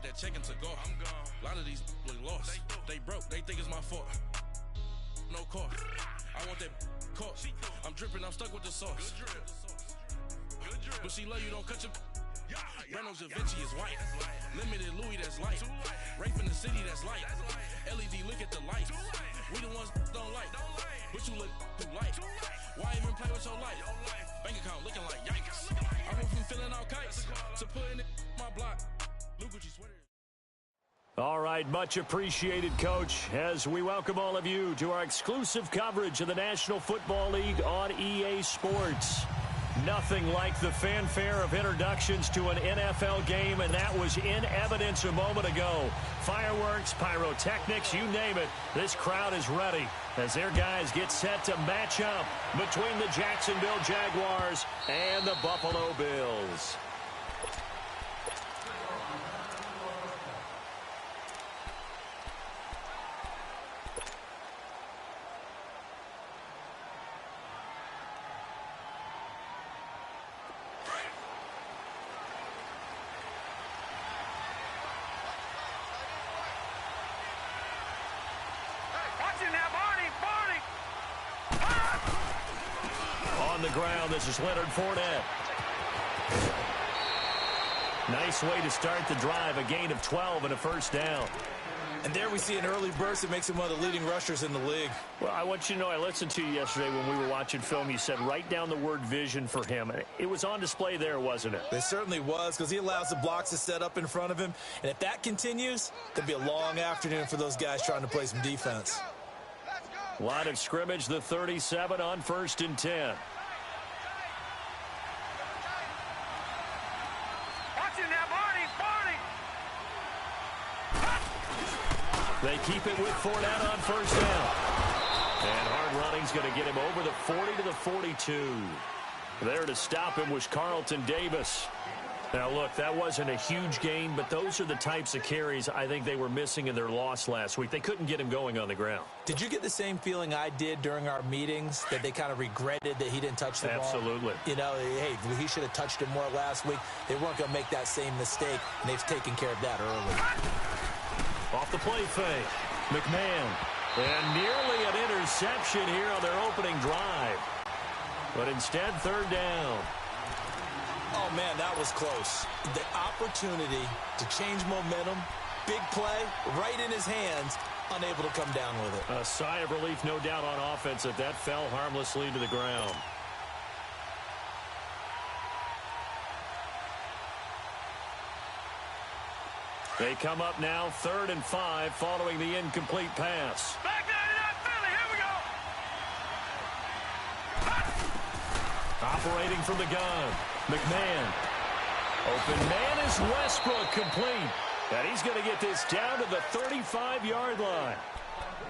got that check to go. I'm gone. A lot of these look lost. They broke. They think it's my fault. No cost. I want that cost. I'm dripping. I'm stuck with the sauce. Good drip. Good drip. But she love you. Don't cut your. Reynolds Da Vinci is white. Limited Louis, that's light. Rape in the city, that's light. LED, look at the lights. We the ones don't like. But you look too light. Why even play with your life? Bank account looking like yikes. I went from filling out kites to putting it in my block. Look what you sweater. All right, much appreciated, Coach, as we welcome all of you to our exclusive coverage of the National Football League on EA Sports. Nothing like the fanfare of introductions to an NFL game, and that was in evidence a moment ago. Fireworks, pyrotechnics, you name it. This crowd is ready as their guys get set to match up between the Jacksonville Jaguars and the Buffalo Bills. On the ground, this is Leonard Fournette. Nice way to start the drive, a gain of 12 and a first down. And there we see an early burst that makes him one of the leading rushers in the league. Well, I want you to know, I listened to you yesterday when we were watching film. You said write down the word vision for him. It was on display there, wasn't it? It certainly was, because he allows the blocks to set up in front of him. And if that continues, it'll be a long afternoon for those guys trying to play some defense. Line of scrimmage, the 37 on 1st and 10. They keep it with Fournette on first down. And hard running's going to get him over the 40 to the 42. There to stop him was Carlton Davis. Now, look, that wasn't a huge gain, but those are the types of carries I think they were missing in their loss last week. They couldn't get him going on the ground. Did you get the same feeling I did during our meetings, that they kind of regretted that he didn't touch the ball? Absolutely. You know, hey, he should have touched it more last week. They weren't going to make that same mistake, and they've taken care of that early. Off the play fake, McMahon. And nearly an interception here on their opening drive. But instead, third down. Oh, man, that was close. The opportunity to change momentum, big play, right in his hands, unable to come down with it. A sigh of relief, no doubt, on offense that fell harmlessly to the ground. They come up now, 3rd and 5, following the incomplete pass. Back 99 Philly, here we go. Operating from the gun, McMahon. Open man is Westbrook, complete. And he's going to get this down to the 35-yard line.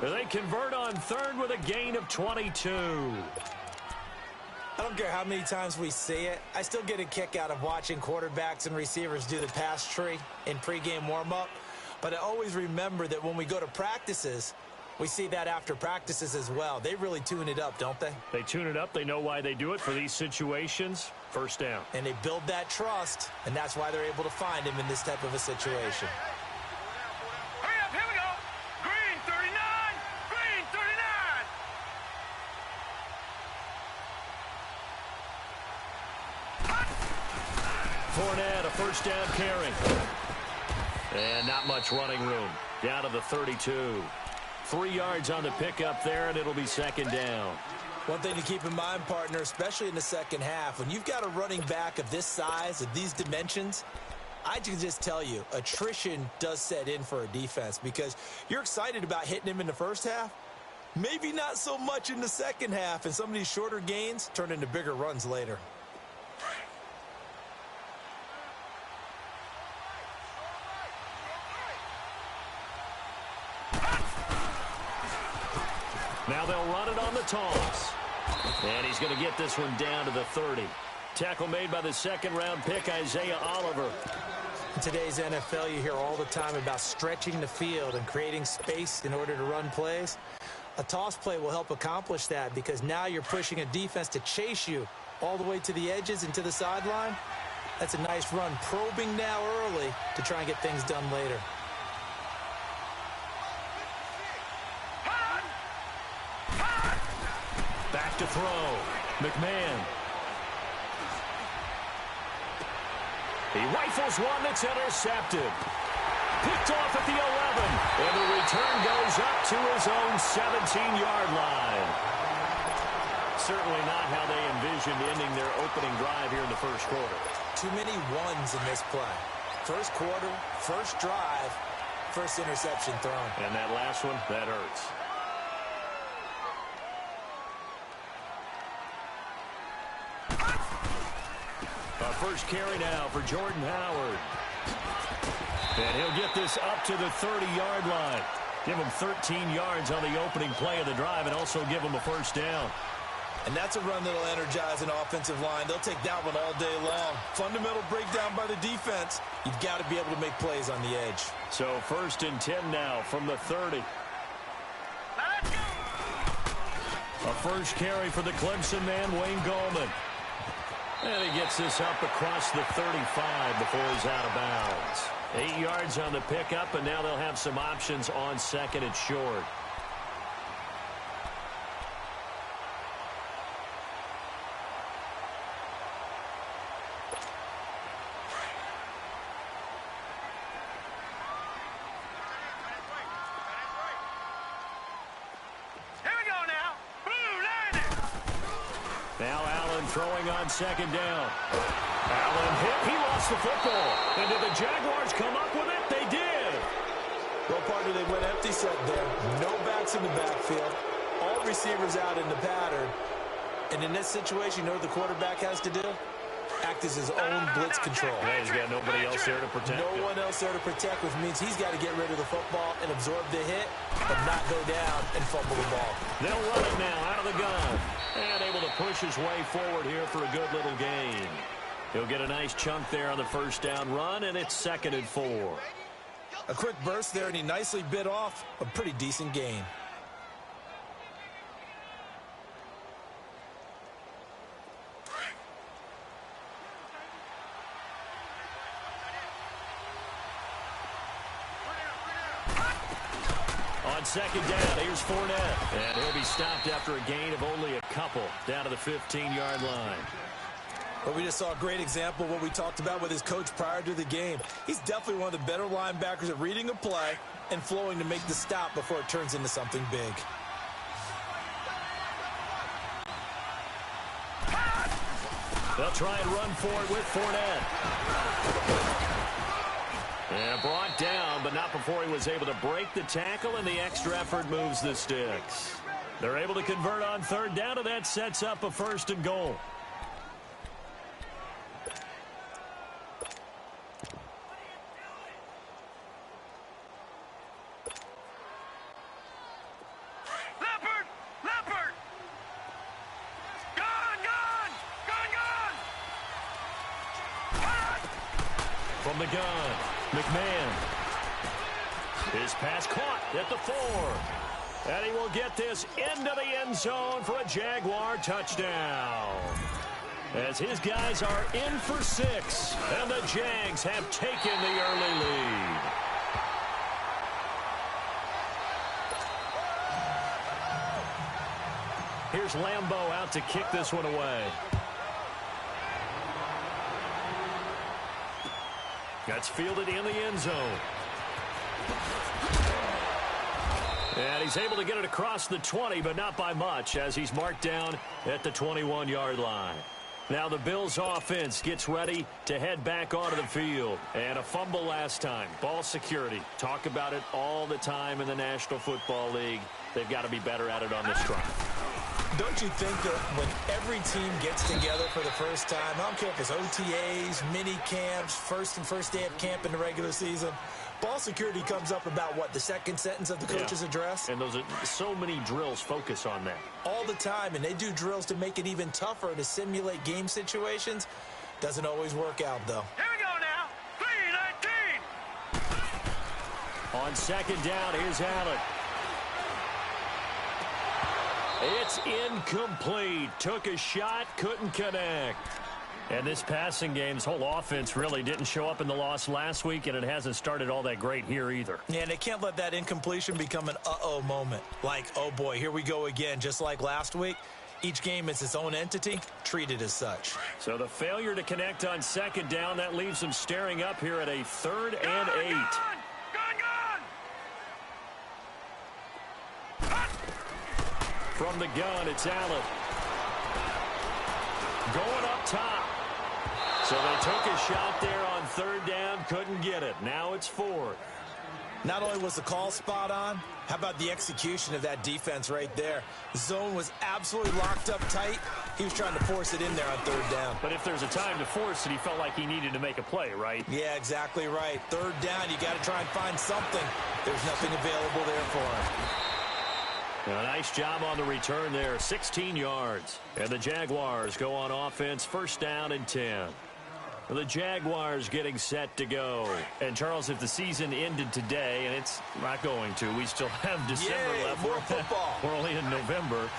They convert on 3rd with a gain of 22. I don't care how many times we see it. I still get a kick out of watching quarterbacks and receivers do the pass tree in pregame warm-up. But I always remember that when we go to practices, we see that after practices as well. They really tune it up, don't they? They tune it up. They know why they do it for these situations. First down. And they build that trust, and that's why they're able to find him in this type of a situation. Hurry up, here we go. Green 39, green 39. Fournette, a first down carry. And not much running room. Down to the 32. 3 yards on the pickup there, and it'll be 2nd down. One thing to keep in mind, partner, especially in the second half, when you've got a running back of this size, of these dimensions, I can just tell you, attrition does set in for a defense because you're excited about hitting him in the first half. Maybe not so much in the second half, and some of these shorter gains turn into bigger runs later. Now they'll run it on the toss. And he's going to get this one down to the 30. Tackle made by the 2nd-round pick, Isaiah Oliver. In today's NFL, you hear all the time about stretching the field and creating space in order to run plays. A toss play will help accomplish that because now you're pushing a defense to chase you all the way to the edges and to the sideline. That's a nice run, probing now early to try and get things done later. Back to throw. McMahon. He rifles one that's intercepted. Picked off at the 11. And the return goes up to his own 17-yard line. Certainly not how they envisioned ending their opening drive here in the first quarter. Too many ones in this play. First quarter, first drive, first interception thrown. And that last one, that hurts. Our first carry now for Jordan Howard. And he'll get this up to the 30-yard line. Give him 13 yards on the opening play of the drive and also give him a first down. And that's a run that'll energize an offensive line. They'll take that one all day long. Fundamental breakdown by the defense. You've got to be able to make plays on the edge. So 1st and 10 now from the 30. A first carry for the Clemson man, Wayne Gallman. And he gets this up across the 35 before he's out of bounds. 8 yards on the pickup, and now they'll have some options on 2nd and short. Throwing on 2nd down. Allen hit. He lost the football. And did the Jaguars come up with it? They did. Well, partner, they went empty set there. No backs in the backfield. All receivers out in the pattern. And in this situation, you know what the quarterback has to do? Act as his own blitz control. Yeah, he's got nobody else there to protect him. No one else there to protect, which means he's got to get rid of the football and absorb the hit, but not go down and fumble the ball. They'll run it now out of the gun. And able to push his way forward here for a good little gain. He'll get a nice chunk there on the first down run, and it's 2nd and 4. A quick burst there, and he nicely bit off a pretty decent gain. On 2nd down, here's Fournette. And he'll be stopped after a gain of only a couple down to the 15-yard line. But we just saw a great example of what we talked about with his coach prior to the game. He's definitely one of the better linebackers at reading a play and flowing to make the stop before it turns into something big. They'll try and run for it with Fournette. And brought down, but not before he was able to break the tackle, and the extra effort moves the sticks. They're able to convert on 3rd down, and that sets up a 1st and goal. From the gun, McMahon. His pass caught at the 4. And he will get this into the end zone for a Jaguar touchdown. As his guys are in for 6. And the Jags have taken the early lead. Here's Lambeau out to kick this one away. That's fielded in the end zone. And he's able to get it across the 20, but not by much, as he's marked down at the 21-yard line. Now the Bills offense gets ready to head back onto the field. And a fumble last time. Ball security. Talk about it all the time in the National Football League. They've got to be better at it on this drive. Don't you think that when every team gets together for the first time, I don't care if it's OTAs, mini camps, first day of camp in the regular season, ball security comes up about, what, the 2nd sentence of the coach's address? And those are so many drills focus on that. All the time, and they do drills to make it even tougher to simulate game situations. Doesn't always work out, though. Here we go now. 3-19. On 2nd down, here's Allen. It's incomplete. Took a shot, couldn't connect. And this passing game's whole offense really didn't show up in the loss last week, and it hasn't started all that great here either. Yeah, and they can't let that incompletion become an uh-oh moment. Like, oh boy, here we go again, just like last week. Each game is its own entity, treated as such. So the failure to connect on second down, that leaves them staring up here at a 3rd and 8. From the gun, it's Allen. Going up top. So they took a shot there on 3rd down, couldn't get it. Now it's 4th. Not only was the call spot on, how about the execution of that defense right there? The zone was absolutely locked up tight. He was trying to force it in there on 3rd down. But if there's a time to force it, he felt like he needed to make a play, right? Yeah, exactly right. 3rd down, you got to try and find something. There's nothing available there for him. A nice job on the return there, 16 yards. And the Jaguars go on offense, 1st down and 10. The Jaguars getting set to go. And, Charles, if the season ended today, and it's not going to, we still have December left. More football. We're only in November.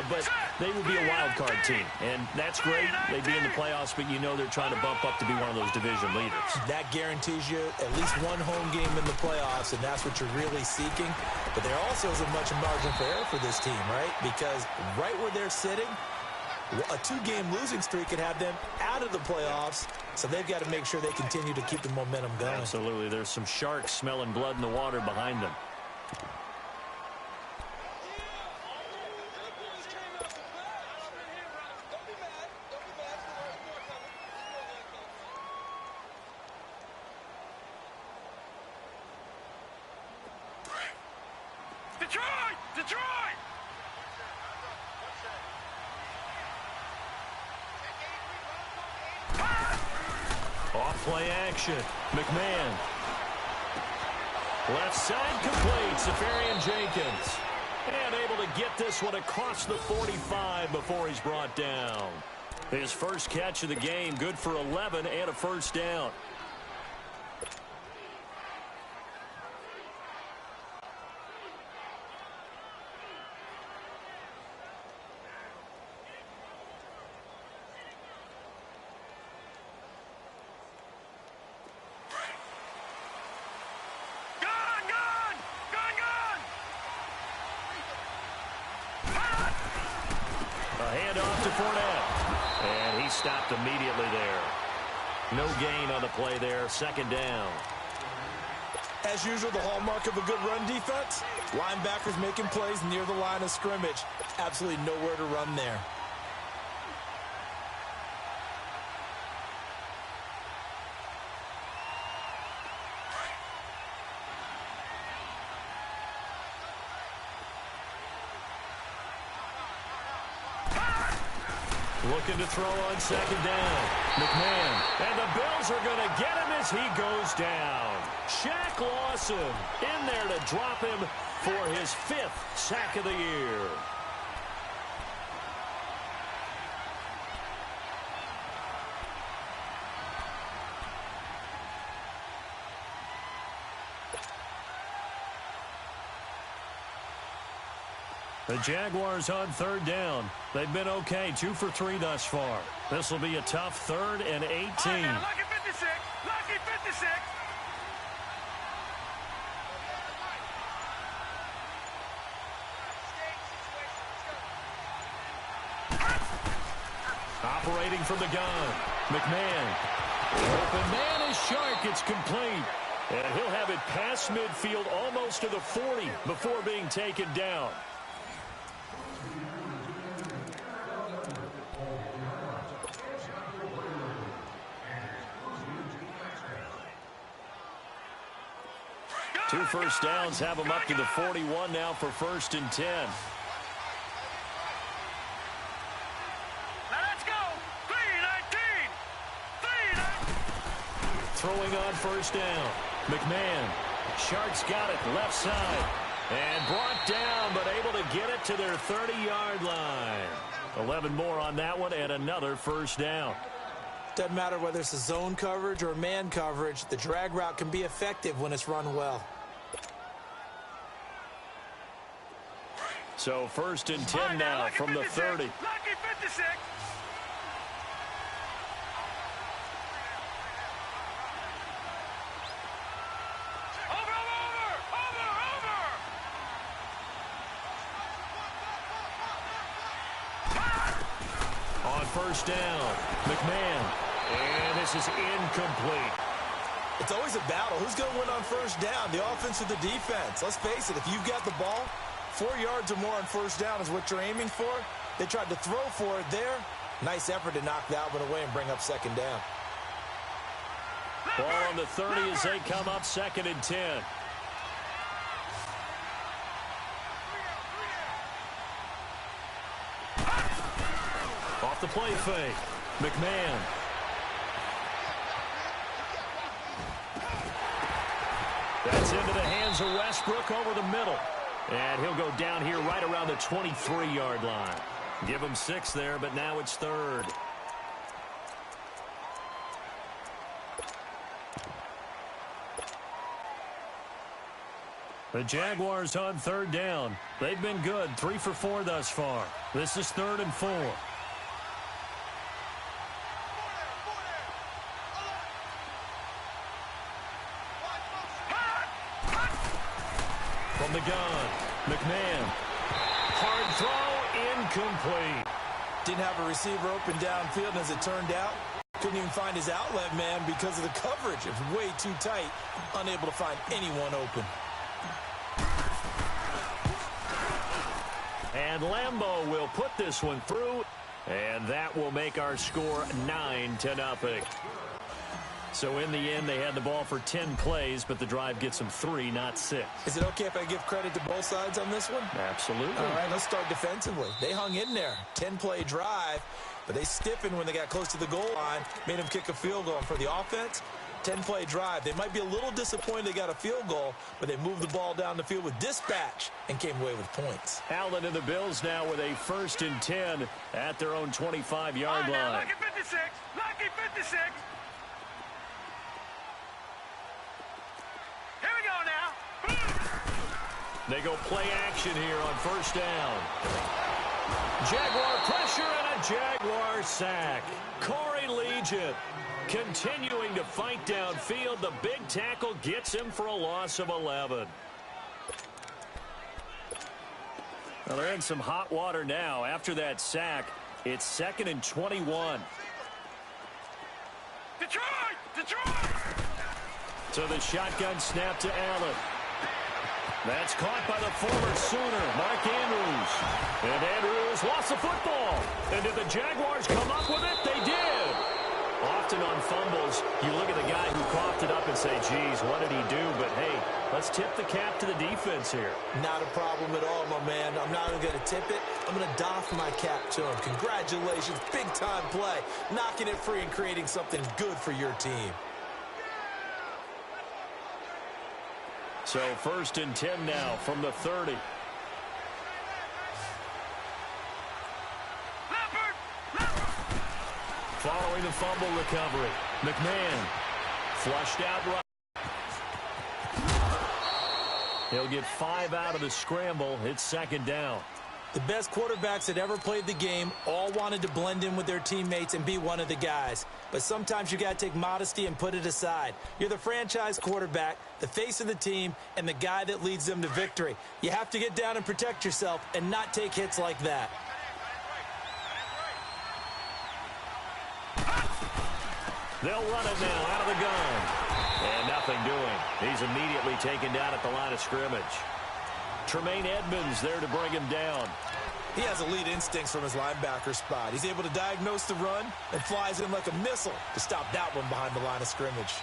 But they would be a wild card team. And that's great. They'd be in the playoffs, but you know they're trying to bump up to be one of those division leaders. That guarantees you at least one home game in the playoffs, and that's what you're really seeking. But there also isn't much margin for error for this team, right? Because right where they're sitting, a 2-game losing streak could have them out of the playoffs, so they've got to make sure they continue to keep the momentum going. Absolutely. There's some sharks smelling blood in the water behind them. Detroit! Off play action. McMahon. Left side complete. Safarian Jenkins. And able to get this one across the 45 before he's brought down. His first catch of the game, good for 11 and a 1st down. Stopped immediately there. No gain on the play there. 2nd down. As usual, the hallmark of a good run defense, linebackers making plays near the line of scrimmage. Absolutely nowhere to run there. Looking to throw on 2nd down. McMahon. And the Bills are going to get him as he goes down. Shaq Lawson in there to drop him for his 5th sack of the year. The Jaguars on 3rd down. They've been okay, 2 for 3 thus far. This will be a tough 3rd and 18. Lucky 56. Lucky 56. Operating from the gun. McMahon. Open man is Shark. It's complete. And he'll have it past midfield almost to the 40 before being taken down. Two 1st downs have them up to the 41 now for 1st and 10. Now let's go. 3-19. Throwing on 1st down. McMahon. Sharks got it left side. And brought down, but able to get it to their 30-yard line. 11 more on that one and another 1st down. Doesn't matter whether it's a zone coverage or man coverage. The drag route can be effective when it's run well. So 1st and 10 now from the 30. Lucky 56. first down. McMahon. And this is incomplete. It's always a battle. Who's going to win on first down, the offense or the defense? Let's face it, if you've got the ball, 4 yards or more on first down is what you're aiming for. They tried to throw for it there. Nice effort to knock that one away and bring up second down. Ball on the 30 as they come up 2nd and 10. Off the play fake. McMahon. That's into the hands of Westbrook over the middle. And he'll go down here right around the 23-yard line. Give him 6 there, but now it's 3rd. The Jaguars on 3rd down. They've been good, 3 for 4 thus far. This is 3rd and 4. From the gun, McMahon. Hard throw, incomplete. Didn't have a receiver open downfield, and as it turned out, couldn't even find his outlet man because of the coverage. It was way too tight, unable to find anyone open. And Lambeau will put this one through, and that will make our score 9-0. So in the end, they had the ball for 10 plays, but the drive gets them 3, not 6. Is it okay if I give credit to both sides on this one? Absolutely. All right, let's start defensively. They hung in there. 10-play drive, but they stiffened when they got close to the goal line, made them kick a field goal. And for the offense, 10-play drive. They might be a little disappointed they got a field goal, but they moved the ball down the field with dispatch and came away with points. Allen and the Bills now with a 1st and 10 at their own 25-yard line. Lucky 56. Lucky 56. Here we go now. They go play action here on 1st down. Jaguar pressure and a Jaguar sack. Corey Legion continuing to fight downfield. The big tackle gets him for a loss of 11. Well, they're in some hot water now. After that sack, it's 2nd and 21. Detroit! Detroit! So the shotgun snap to Allen. That's caught by the former Sooner, Mark Andrews. And Andrews lost the football. And did the Jaguars come up with it? They did. Often on fumbles, you look at the guy who coughed it up and say, geez, what did he do? But, hey, let's tip the cap to the defense here. Not a problem at all, my man. I'm not even going to tip it. I'm going to doff my cap to him. Congratulations. Big-time play. Knocking it free and creating something good for your team. So 1st and 10 now from the 30. Following the fumble recovery, McMahon flushed out right. He'll get 5 out of the scramble. It's 2nd down. The best quarterbacks that ever played the game all wanted to blend in with their teammates and be one of the guys. But sometimes you got to take modesty and put it aside. You're the franchise quarterback, the face of the team, and the guy that leads them to victory. You have to get down and protect yourself and not take hits like that. They'll run it now out of the gun. And nothing doing. He's immediately taken down at the line of scrimmage. Tremaine Edmonds there to bring him down. He has elite instincts from his linebacker spot. He's able to diagnose the run and flies in like a missile to stop that one behind the line of scrimmage.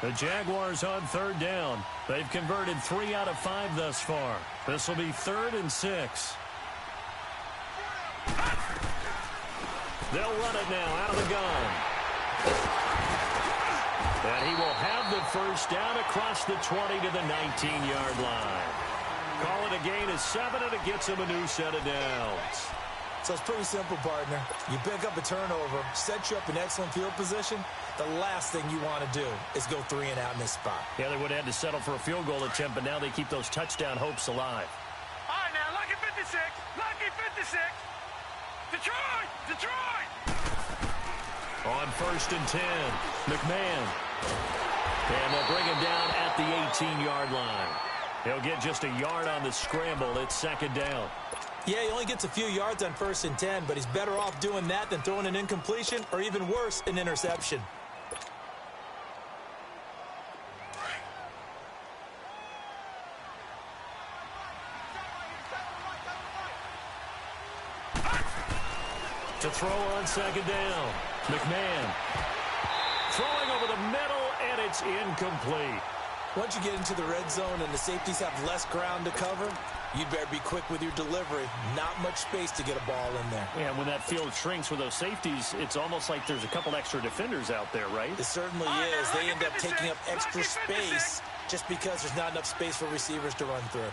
The Jaguars on 3rd down. They've converted 3 out of 5 thus far. This will be 3rd and 6. They'll run it now out of the gun. And he will have the first down across the 20 to the 19-yard line. Call it a gain of 7, and it gets him a new set of downs. So it's pretty simple, partner. You pick up a turnover, set you up in excellent field position. The last thing you want to do is go 3 and out in this spot. Yeah, they would have had to settle for a field goal attempt, but now they keep those touchdown hopes alive. All right, now, lucky 56. Lucky 56. Detroit! Detroit! On 1st and 10, McMahon. And they'll bring him down at the 18-yard line. He'll get just a yard on the scramble. It's second down. Yeah, he only gets a few yards on 1st and 10, but he's better off doing that than throwing an incompletion or even worse, an interception. To throw on second down, McMahon throwing over the middle, and it's incomplete. Once you get into the red zone and the safeties have less ground to cover, you'd better be quick with your delivery. Not much space to get a ball in there. Yeah, when that field shrinks with those safeties, it's almost like there's a couple extra defenders out there, right? It certainly is. They end up taking up extra space just because there's not enough space for receivers to run through.